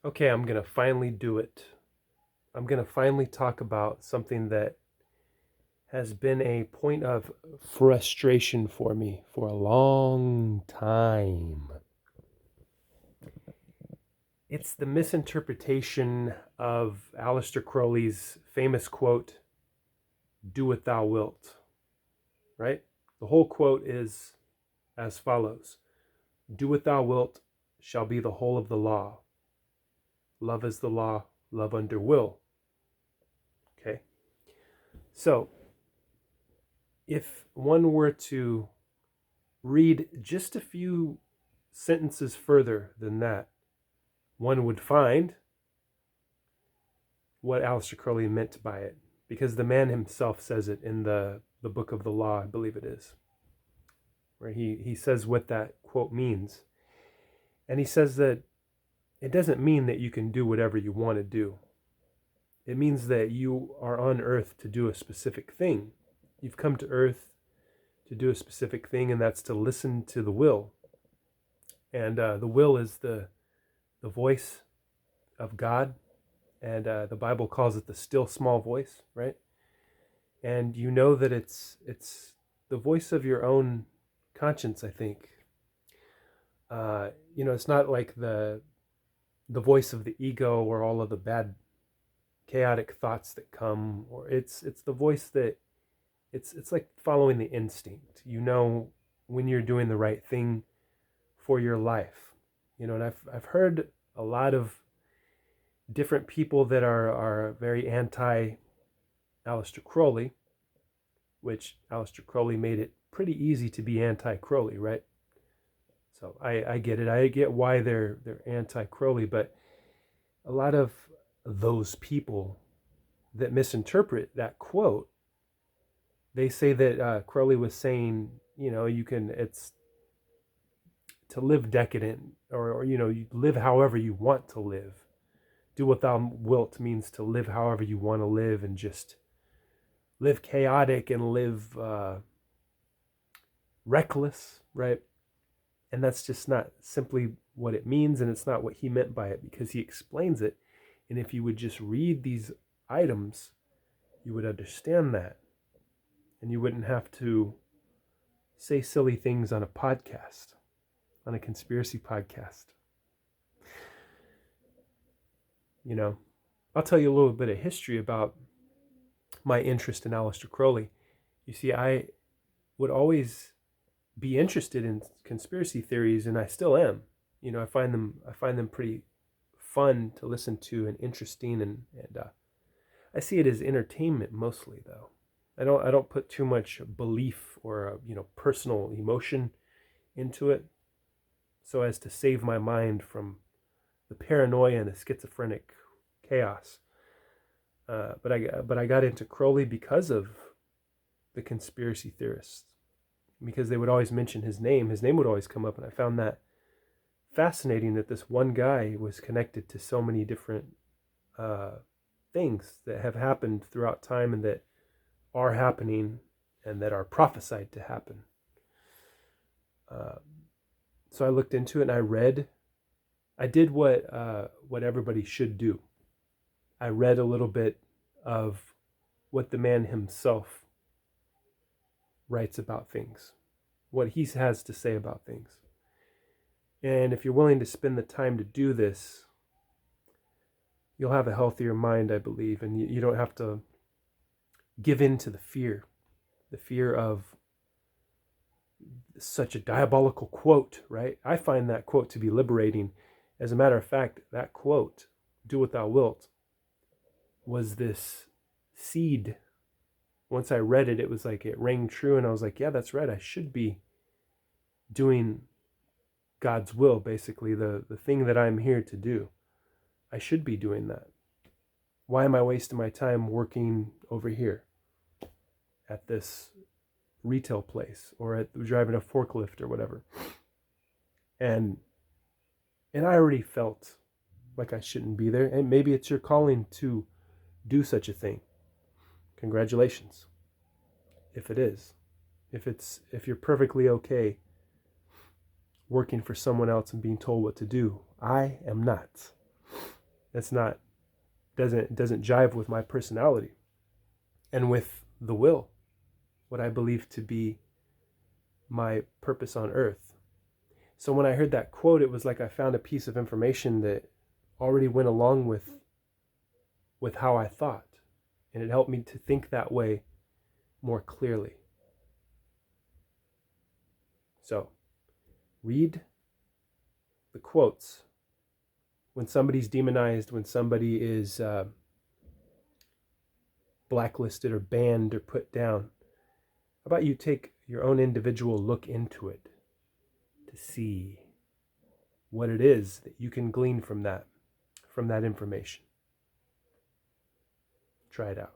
Okay, I'm going to finally do it. I'm going to finally talk about something that has been a point of frustration for me for a long time. It's the misinterpretation of Aleister Crowley's famous quote, "Do what thou wilt," right? The whole quote is as follows: "Do what thou wilt shall be the whole of the law. Love is the law, love under will." Okay? So, if one were to read just a few sentences further than that, one would find what Aleister Crowley meant by it, because the man himself says it in the Book of the Law, I believe it is, where he says what that quote means. And he says that it doesn't mean that you can do whatever you want to do. It means that you are on earth to do a specific thing. You've come to earth to do a specific thing, and that's to listen to the will. And the will is the voice of God, and the Bible calls it the still small voice, right? And you know that it's the voice of your own conscience, I think. It's not like the voice of the ego or all of the bad chaotic thoughts that come, or it's the voice that it's like following the instinct. You know when you're doing the right thing for your life. And I've heard a lot of different people that are very anti Aleister Crowley, which Aleister Crowley made it pretty easy to be anti Crowley, right? So I get it. I get why they're anti Crowley, but a lot of those people that misinterpret that quote, they say that Crowley was saying, it's to live decadent, or you live however you want to live. Do what thou wilt means to live however you want to live, and just live chaotic and live reckless, right? And that's just not simply what it means, and it's not what he meant by it, because he explains it. And if you would just read these items, you would understand that. And you wouldn't have to say silly things on a podcast, on a conspiracy podcast. I'll tell you a little bit of history about my interest in Aleister Crowley. You see, I would always be interested in conspiracy theories, and I still am. I find them pretty fun to listen to and interesting, and I see it as entertainment mostly, though. I don't put too much belief or personal emotion into it, so as to save my mind from the paranoia and the schizophrenic chaos. But I got into Crowley because of the conspiracy theorists, because they would always mention his name. His name would always come up, and I found that fascinating, that this one guy was connected to so many different things that have happened throughout time, and that are happening, and that are prophesied to happen. So I looked into it, and I read. I did what everybody should do. I read a little bit of what the man himself writes about things, what he has to say about things. And if you're willing to spend the time to do this, you'll have a healthier mind, I believe, and you don't have to give in to the fear of such a diabolical quote, right? I find that quote to be liberating. As a matter of fact, that quote, "Do what thou wilt," was this seed. Once I read it, it was like it rang true, and I was like, yeah, that's right. I should be doing God's will, basically, the thing that I'm here to do. I should be doing that. Why am I wasting my time working over here at this retail place, or driving a forklift or whatever? And I already felt like I shouldn't be there. And maybe it's your calling to do such a thing. Congratulations. If it is. If you're perfectly okay working for someone else and being told what to do. I am not. That's not doesn't jive with my personality and with the will, what I believe to be my purpose on earth. So when I heard that quote, it was like I found a piece of information that already went along with how I thought, and it helped me to think that way more clearly. So read the quotes when somebody's demonized, when somebody is blacklisted or banned or put down. How about you take your own individual look into it to see what it is that you can glean from that information. Try it out.